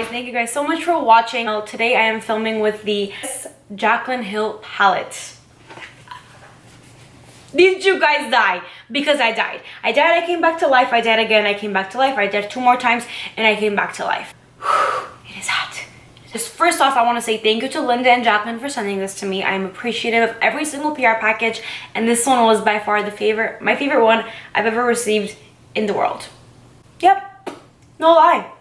guys, thank you guys so much for watching. Today I am filming with the Jaclyn Hill Palette. Did you guys die? Because I died. I died, I came back to life. I died again, I came back to life. I died 2 more times and I came back to life. It is hot. Just first off, I want to say thank you to Linda and Jaclyn for sending this to me. I am appreciative of every single PR package, and this one was by far my favorite one I've ever received in the world. Yep, no lie.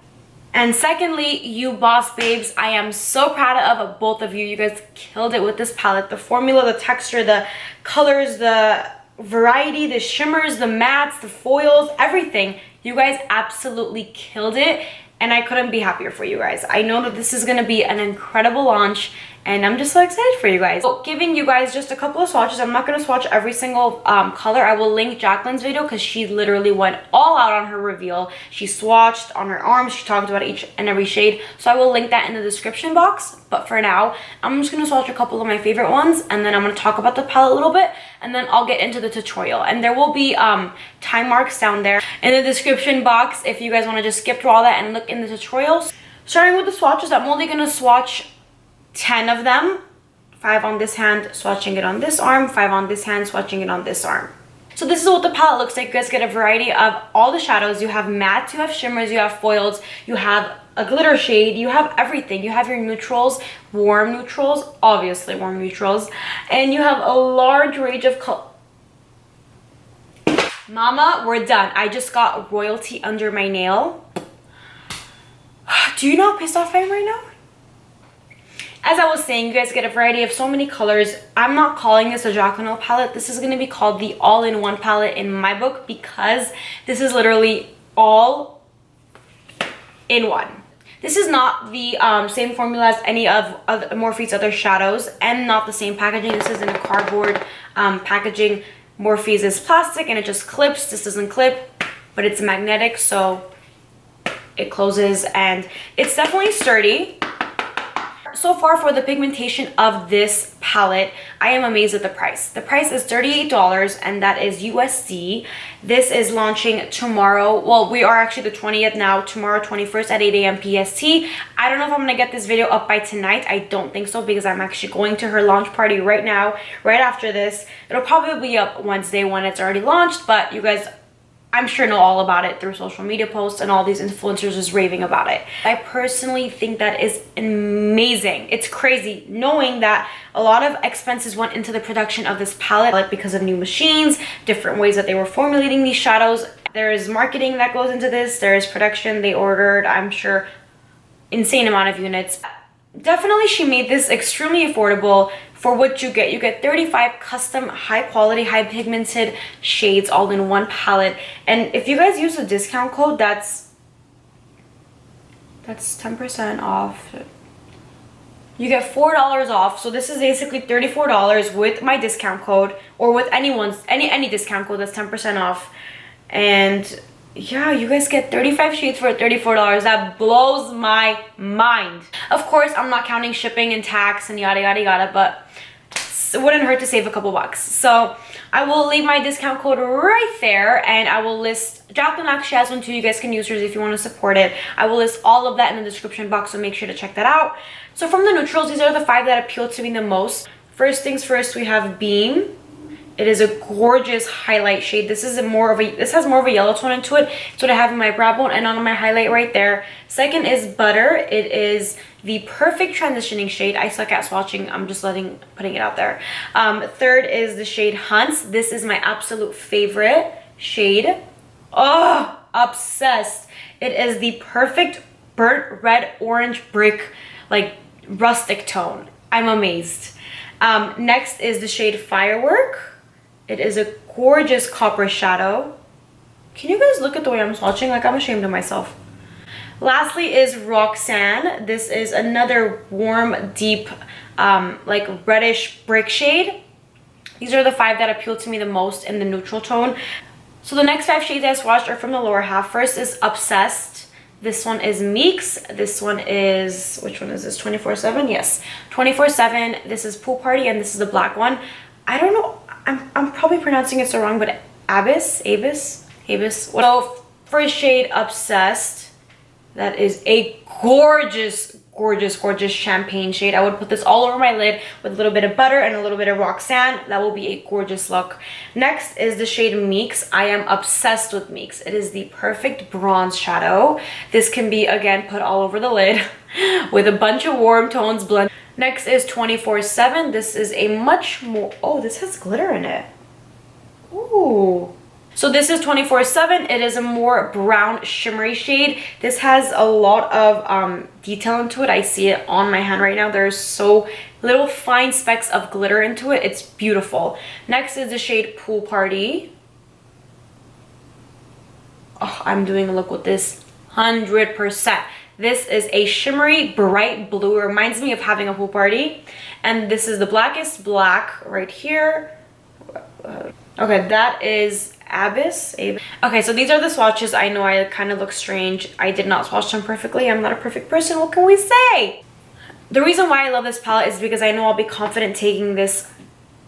And secondly, you boss babes, I am so proud of both of you. You guys killed it with this palette. The formula, the texture, the colors, the variety, the shimmers, the mattes, the foils, everything. You guys absolutely killed it, and I couldn't be happier for you guys. I know that this is going to be an incredible launch, and I'm just so excited for you guys. So giving you guys just a couple of swatches. I'm not going to swatch every single color. I will link Jaclyn's video because she literally went all out on her reveal. She swatched on her arms. She talked about each and every shade. So I will link that in the description box. But for now, I'm just going to swatch a couple of my favorite ones, and then I'm going to talk about the palette a little bit, and then I'll get into the tutorial. And there will be time marks down there in the description box if you guys want to just skip through all that and look in the tutorials. Starting with the swatches, I'm only going to swatch 10 of them. 5 on this hand, swatching it on this arm. 5 on this hand, swatching it on this arm. So this is what the palette looks like. You guys get a variety of all the shadows. You have mattes, you have shimmers, you have foils, you have a glitter shade, you have everything. You have your neutrals, warm neutrals, obviously warm neutrals, and you have a large range of color. Mama, we're done. I just got royalty under my nail. Do you know how pissed off I am right now? As I was saying, you guys get a variety of so many colors. I'm not calling this a Jaclyn Hill palette. This is going to be called the all-in-one palette in my book, because this is literally all in one. This is not the same formula as any of Morphe's other shadows, and not the same packaging. This is in a cardboard packaging. Morphe's is plastic and it just clips. This doesn't clip, but it's magnetic, so it closes, and it's definitely sturdy. So far for the pigmentation of this palette, I am amazed at the price. The price is $38, and that is USD. This is launching tomorrow. Well, we are actually the 20th now. Tomorrow, 21st at 8 a.m. PST. I don't know if I'm going to get this video up by tonight. I don't think so, because I'm actually going to her launch party right now, right after this. It'll probably be up Wednesday when it's already launched, but you guys, I'm sure, know all about it through social media posts, and all these influencers is raving about it. I personally think that is amazing. It's crazy knowing that a lot of expenses went into the production of this palette, like because of new machines, different ways that they were formulating these shadows. There is marketing that goes into this. There is production. They ordered, I'm sure, insane amount of units. Definitely she made this extremely affordable for what you get. You get 35 custom, high quality, high pigmented shades all in one palette. And if you guys use a discount code, that's 10% off. You get $4 off. So this is basically $34 with my discount code, or with any discount code, that's 10% off. And yeah, you guys get 35 shades for $34. That blows my mind. Of course, I'm not counting shipping and tax and yada yada yada, but it wouldn't hurt to save a couple bucks. So I will leave my discount code right there, and I will list, Jaclyn actually has one too. You guys can use yours if you want to support it. I will list all of that in the description box, so make sure to check that out. So from the neutrals, these are the 5 that appeal to me the most. First things first, we have Beam. It is a gorgeous highlight shade. This has more of a yellow tone into it. It's what I have in my brow bone and on my highlight right there. Second is Butter. It is the perfect transitioning shade. I suck at swatching. I'm just putting it out there. Third is the shade Hunts. This is my absolute favorite shade. Oh, obsessed. It is the perfect burnt red orange brick, like rustic tone. I'm amazed. Next is the shade Firework. It is a gorgeous copper shadow. Can you guys look at the way I'm swatching? Like, I'm ashamed of myself. Lastly is Roxanne. This is another warm, deep, like reddish brick shade. These are the 5 that appeal to me the most in the neutral tone. So the next 5 shades I swatched are from the lower half. First is Obsessed. This one is Meeks. This one is, which one is this? 24/7? Yes, 24/7. This is Pool Party, and this is the black one. I don't know. I'm probably pronouncing it so wrong, but Abyss. So first shade Obsessed. That is a gorgeous, gorgeous, gorgeous champagne shade. I would put this all over my lid with a little bit of butter and a little bit of Roxanne. That will be a gorgeous look. Next is the shade Meeks. I am obsessed with Meeks. It is the perfect bronze shadow. This can be, again, put all over the lid with a bunch of warm tones blend. Next is 24/7. This is a much more, oh, this has glitter in it. Ooh. So this is 24/7. It is a more brown shimmery shade. This has a lot of detail into it. I see it on my hand right now. There's so little fine specks of glitter into it. It's beautiful. Next is the shade Pool Party. Oh, I'm doing a look with this 100%. This is a shimmery bright blue. It reminds me of having a pool party. And this is the blackest black right here. Okay, that is Abyss. Okay, so these are the swatches. I know I kind of look strange. I did not swatch them perfectly. I'm not a perfect person. What can we say? The reason why I love this palette is because I know I'll be confident taking this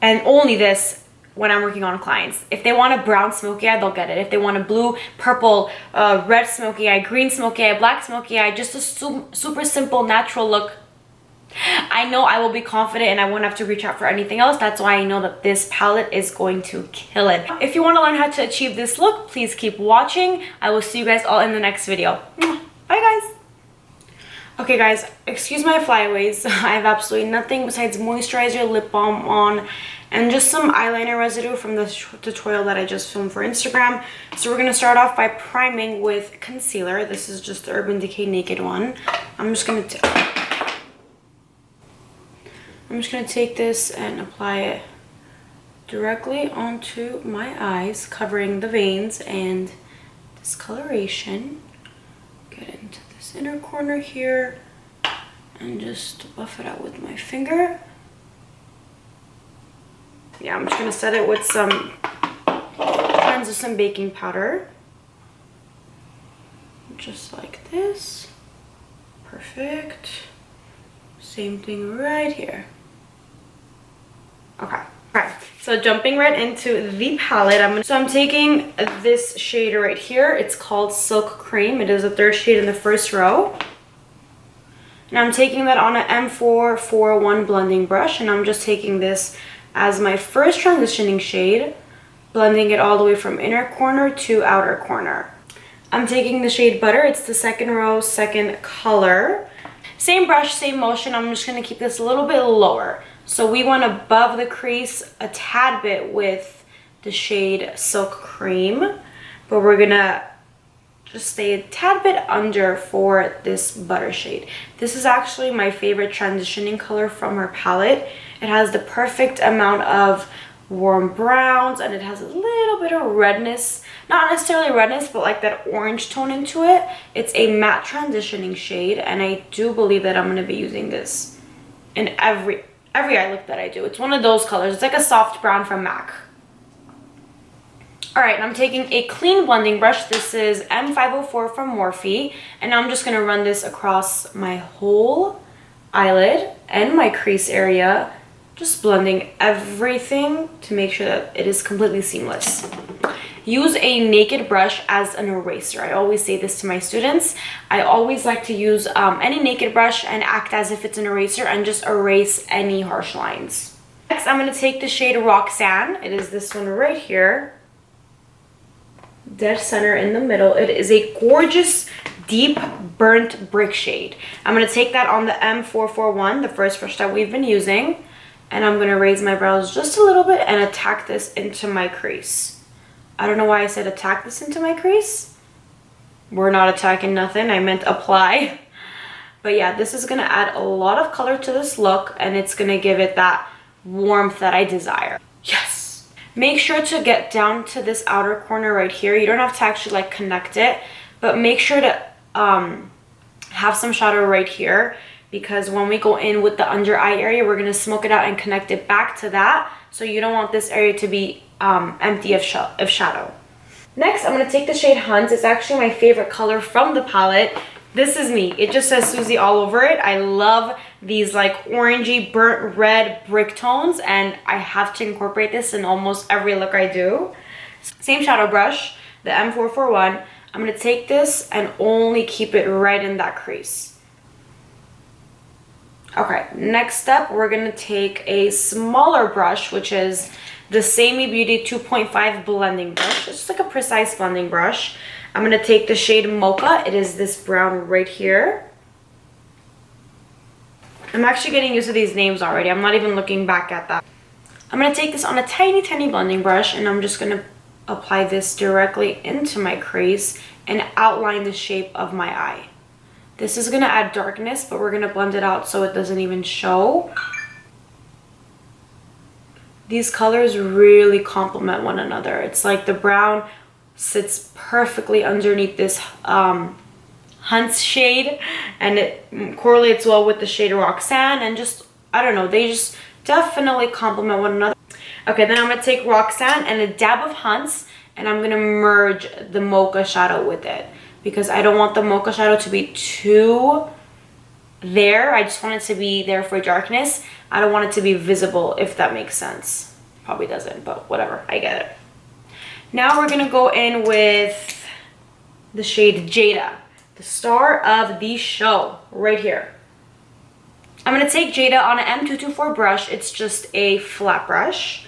and only this when I'm working on clients. If they want a brown smoky eye, they'll get it. If they want a blue, purple, red smoky eye, green smoky eye, black smoky eye, just a super simple natural look, I know I will be confident and I won't have to reach out for anything else. That's why I know that this palette is going to kill it. If you want to learn how to achieve this look, please keep watching. I will see you guys all in the next video. Bye guys. Okay guys, excuse my flyaways. I have absolutely nothing besides moisturizer, lip balm on, and just some eyeliner residue from the tutorial that I just filmed for Instagram. So we're gonna start off by priming with concealer. This is just the Urban Decay Naked one. I'm just gonna take this and apply it directly onto my eyes, covering the veins and discoloration. Get into this inner corner here and just buff it out with my finger. Yeah, I'm just gonna set it with some tons of some baking powder. Just like this. Perfect. Same thing right here. Okay. Alright, so jumping right into the palette, I'm taking this shade right here. It's called Silk Cream. It is the third shade in the first row. And I'm taking that on an M441 blending brush, and I'm just taking this as my first transitioning shade, blending it all the way from inner corner to outer corner. I'm taking the shade Butter. It's the second row, second color. Same brush, same motion. I'm just going to keep this a little bit lower. So we went above the crease a tad bit with the shade Silk Cream, but we're going to just stay a tad bit under for this Butter shade. This is actually my favorite transitioning color from her palette. It has the perfect amount of warm browns and it has a little bit of redness. Not necessarily redness, but like that orange tone into it. It's a matte transitioning shade, and I do believe that I'm going to be using this in every eye look that I do. It's one of those colors. It's like a soft brown from MAC. Alright, I'm taking a clean blending brush. This is M504 from Morphe, and I'm just going to run this across my whole eyelid and my crease area, just blending everything to make sure that it is completely seamless. Use a naked brush as an eraser. I always say this to my students. I always like to use any naked brush and act as if it's an eraser and just erase any harsh lines. Next, I'm going to take the shade Roxanne. It is this one right here. Dead center in the middle. It is a gorgeous deep burnt brick shade. I'm going to take that on the M441, the first brush that we've been using, and I'm going to raise my brows just a little bit and attack this into my crease. I don't know why I said attack this into my crease. We're not attacking nothing. I meant apply. But yeah, this is going to add a lot of color to this look, and it's going to give it that warmth that I desire. Yes. Make sure to get down to this outer corner right here. You don't have to actually like connect it, but make sure to have some shadow right here, because when we go in with the under eye area, we're going to smoke it out and connect it back to that. So you don't want this area to be empty of shadow. Next, I'm going to take the shade Hunt. It's actually my favorite color from the palette. This is me. It just says Suzy all over it. I love these like orangey burnt red brick tones, and I have to incorporate this in almost every look I do. Same shadow brush, the M441. I'm going to take this and only keep it right in that crease. Okay, next step, we're going to take a smaller brush, which is the Samey Beauty 2.5 blending brush. It's just like a precise blending brush. I'm going to take the shade Mocha. It is this brown right here. I'm actually getting used to these names already. I'm not even looking back at that. I'm going to take this on a tiny, tiny blending brush, and I'm just going to apply this directly into my crease and outline the shape of my eye. This is going to add darkness, but we're going to blend it out so it doesn't even show. These colors really complement one another. It's like the brown sits perfectly underneath this Hunt's shade, and it correlates well with the shade Roxanne, and just, I don't know, they just definitely complement one another. Okay, then I'm going to take Roxanne and a dab of Hunt's, and I'm going to merge the Mocha shadow with it, because I don't want the Mocha shadow to be too there. I just want it to be there for darkness. I don't want it to be visible, if that makes sense. Probably doesn't, but whatever, I get it. Now we're going to go in with the shade Jada, the star of the show, right here. I'm going to take Jada on an M224 brush. It's just a flat brush.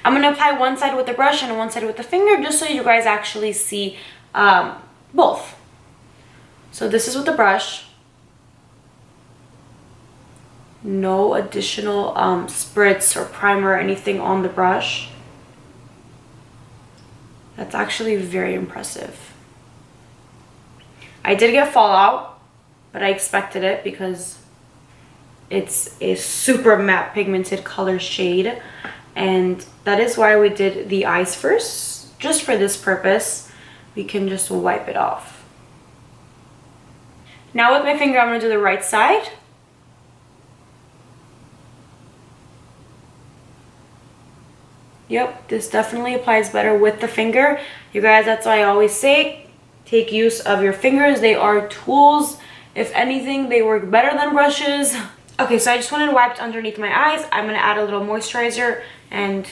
I'm going to apply one side with the brush and one side with the finger, just so you guys actually see both. So this is with the brush. No additional spritz or primer or anything on the brush. That's actually very impressive. I did get fallout, but I expected it because it's a super matte pigmented color shade, and that is why we did the eyes first. Just for this purpose, we can just wipe it off. Now with my finger, I'm going to do the right side. Yep, this definitely applies better with the finger. You guys, that's why I always say, take use of your fingers. They are tools. If anything, they work better than brushes. Okay, so I just went and wiped underneath my eyes. I'm going to add a little moisturizer and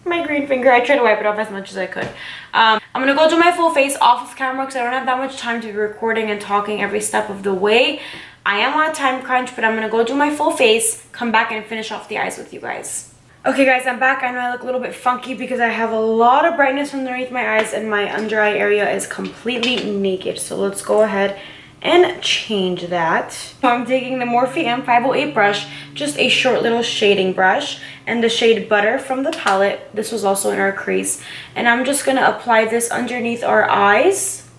my green finger. I tried to wipe it off as much as I could. I'm going to go do my full face off of camera because I don't have that much time to be recording and talking every step of the way. I am on a time crunch, but I'm going to go do my full face, come back and finish off the eyes with you guys. Okay guys, I'm back. I know I look a little bit funky because I have a lot of brightness underneath my eyes and my under eye area is completely naked. So let's go ahead and change that. So I'm taking the Morphe M508 brush, just a short little shading brush, and the shade Butter from the palette. This was also in our crease. And I'm just going to apply this underneath our eyes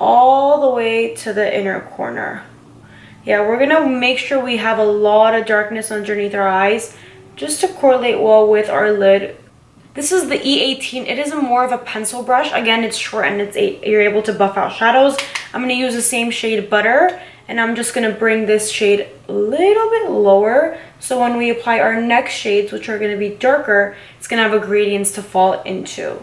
all the way to the inner corner. Yeah, we're going to make sure we have a lot of darkness underneath our eyes, just to correlate well with our lid. This is the E18. It is more of a pencil brush. Again, it's short and you're able to buff out shadows. I'm going to use the same shade Butter, and I'm just going to bring this shade a little bit lower, so when we apply our next shades, which are going to be darker, it's going to have a gradients to fall into.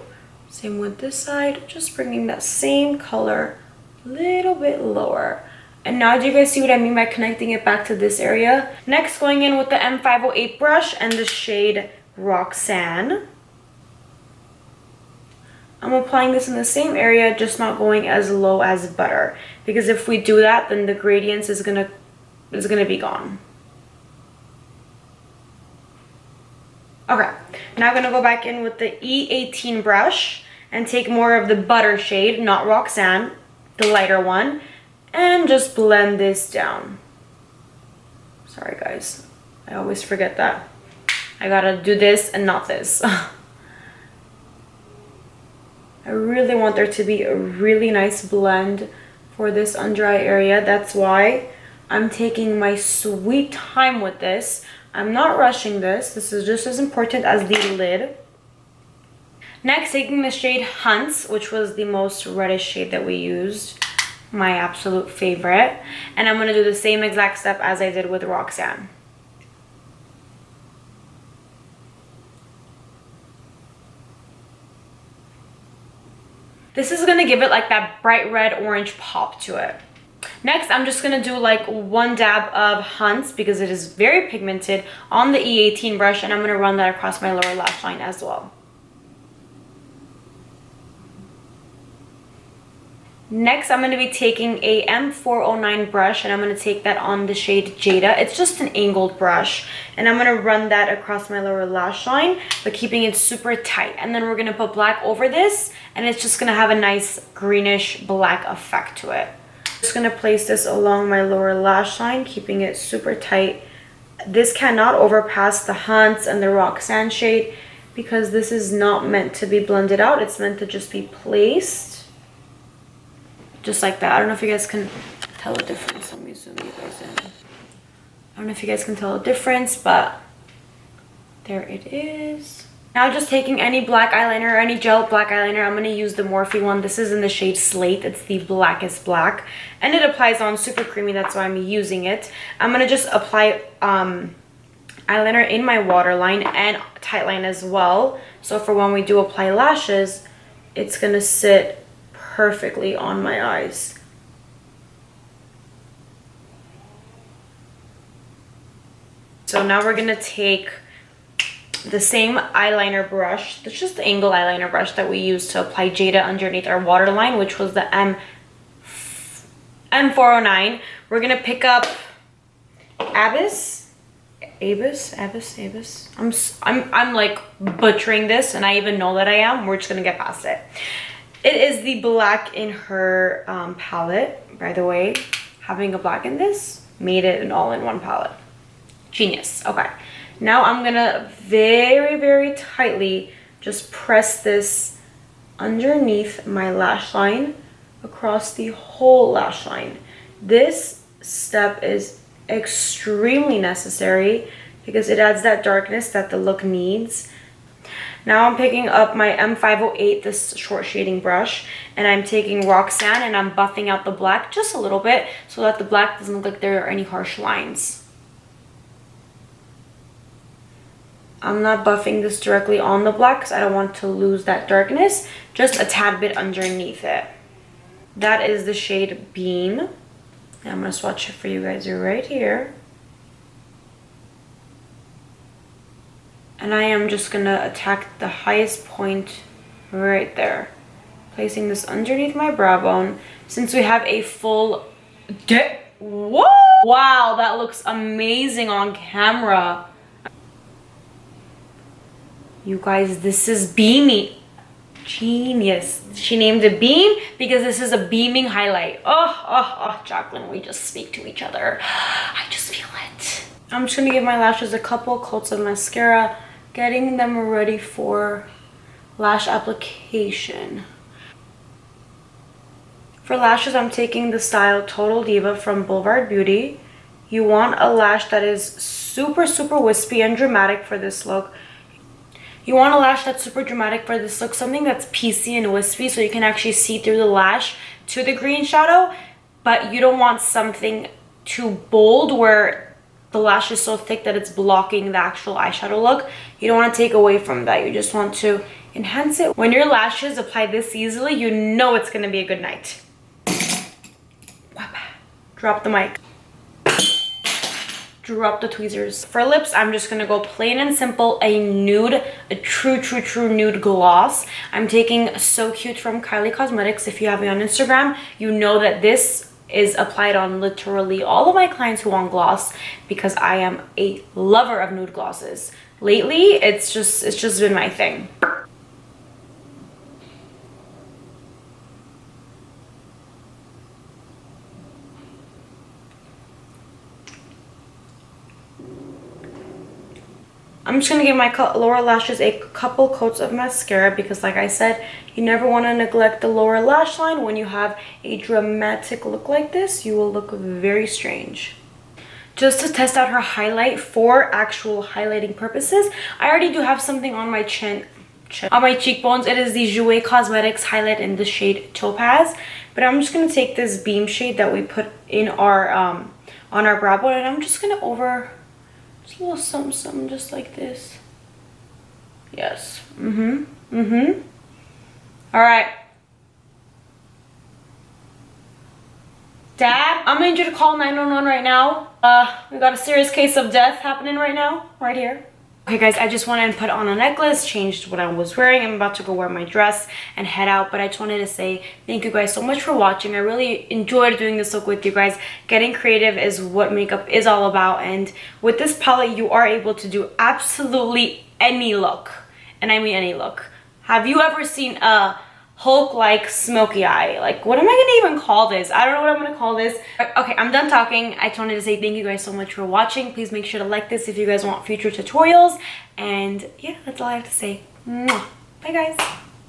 Same with this side, just bringing that same color a little bit lower. And now do you guys see what I mean by connecting it back to this area? Next, going in with the M508 brush and the shade Roxanne. I'm applying this in the same area, just not going as low as Butter. Because if we do that, then the gradients is gonna be gone. Okay, now I'm gonna go back in with the E18 brush and take more of the Butter shade, not Roxanne, the lighter one, and just blend this down. Sorry guys, I always forget that. I gotta do this and not this. I really want there to be a really nice blend for this under eye area. That's why I'm taking my sweet time with this. I'm not rushing this. This is just as important as the lid. Next, taking the shade Hunt's, which was the most reddish shade that we used. My absolute favorite. And I'm going to do the same exact step as I did with Roxanne. This is going to give it like that bright red orange pop to it. Next, I'm just going to do like one dab of Hunt's because it is very pigmented on the E18 brush, and I'm going to run that across my lower lash line as well. Next, I'm going to be taking a M409 brush, and I'm going to take that on the shade Jada. It's just an angled brush, and I'm going to run that across my lower lash line, but keeping it super tight. And then we're going to put black over this, and it's just going to have a nice greenish black effect to it. Just going to place this along my lower lash line, keeping it super tight. This cannot overpass the Hunts and the Roxanne shade because this is not meant to be blended out. It's meant to just be placed. Just like that. I don't know if you guys can tell the difference. Let me zoom you guys in. I don't know if you guys can tell the difference, but there it is. Now just taking any black eyeliner or any gel black eyeliner, I'm going to use the Morphe one. This is in the shade Slate. It's the blackest black. And it applies on super creamy. That's why I'm using it. I'm going to just apply eyeliner in my waterline and tightline as well. So for when we do apply lashes, it's going to sit perfectly on my eyes. So now we're gonna take the same eyeliner brush. It's just the angle eyeliner brush that we used to apply Jada underneath our waterline, which was the M409. We're gonna pick up Abus. I'm like butchering this, and I even know that I am. We're just gonna get past it. It is the black in her palette. By the way, having a black in this made it an all-in-one palette. Genius. Okay. Now I'm going to very, very tightly just press this underneath my lash line across the whole lash line. This step is extremely necessary because it adds that darkness that the look needs. Now I'm picking up my M508, this short shading brush, and I'm taking Roxanne and I'm buffing out the black just a little bit so that the black doesn't look like there are any harsh lines. I'm not buffing this directly on the black because I don't want to lose that darkness, just a tad bit underneath it. That is the shade Beam. And I'm going to swatch it for you guys right here. And I am just going to attack the highest point right there. Placing this underneath my brow bone. Since we have a full... Whoa! Wow, that looks amazing on camera. You guys, this is beamy. Genius. She named it Beam because this is a beaming highlight. Oh, Jaclyn, we just speak to each other. I just feel it. I'm just going to give my lashes a couple coats of mascara, getting them ready for lash application. For lashes, I'm taking the style Total Diva from Blvd. You want a lash that is super, super wispy and dramatic for this look. You want a lash that's super dramatic for this look, something that's piecey and wispy so you can actually see through the lash to the green shadow, but you don't want something too bold where the lash is so thick that it's blocking the actual eyeshadow look. You don't want to take away from that. You just want to enhance it. When your lashes apply this easily, you know it's going to be a good night. Drop the mic. Drop the tweezers. For lips, I'm just gonna go plain and simple, a nude, a true nude gloss. I'm taking So Cute from Kylie Cosmetics. If you have me on Instagram, you know that this is applied on literally all of my clients who want gloss because I am a lover of nude glosses. Lately, it's just been my thing. I'm just going to give my lower lashes a couple coats of mascara because, like I said, you never want to neglect the lower lash line. When you have a dramatic look like this, you will look very strange. Just to test out her highlight for actual highlighting purposes, I already do have something on my chin on my cheekbones. It is the Jouer Cosmetics highlight in the shade Topaz. But I'm just going to take this Beam shade that we put in our on our brow bone, and I'm just going to just a little something just like this. Yes. All right. Dad, I'm gonna need you to call 911 right now. We got a serious case of death happening right now, right here. Okay guys, I just wanted to put on a necklace, changed what I was wearing. I'm about to go wear my dress and head out, but I just wanted to say thank you guys so much for watching. I really enjoyed doing this look with you guys. Getting creative is what makeup is all about, and with this palette you are able to do absolutely any look, and I mean any look. Have you ever seen a Hulk-like smoky eye? Like, what am I gonna even call this? I don't know what I'm gonna call this. Okay, I'm done talking. I just wanted to say thank you guys so much for watching. Please make sure to like this if you guys want future tutorials. And yeah, that's all I have to say. Mwah. Bye guys.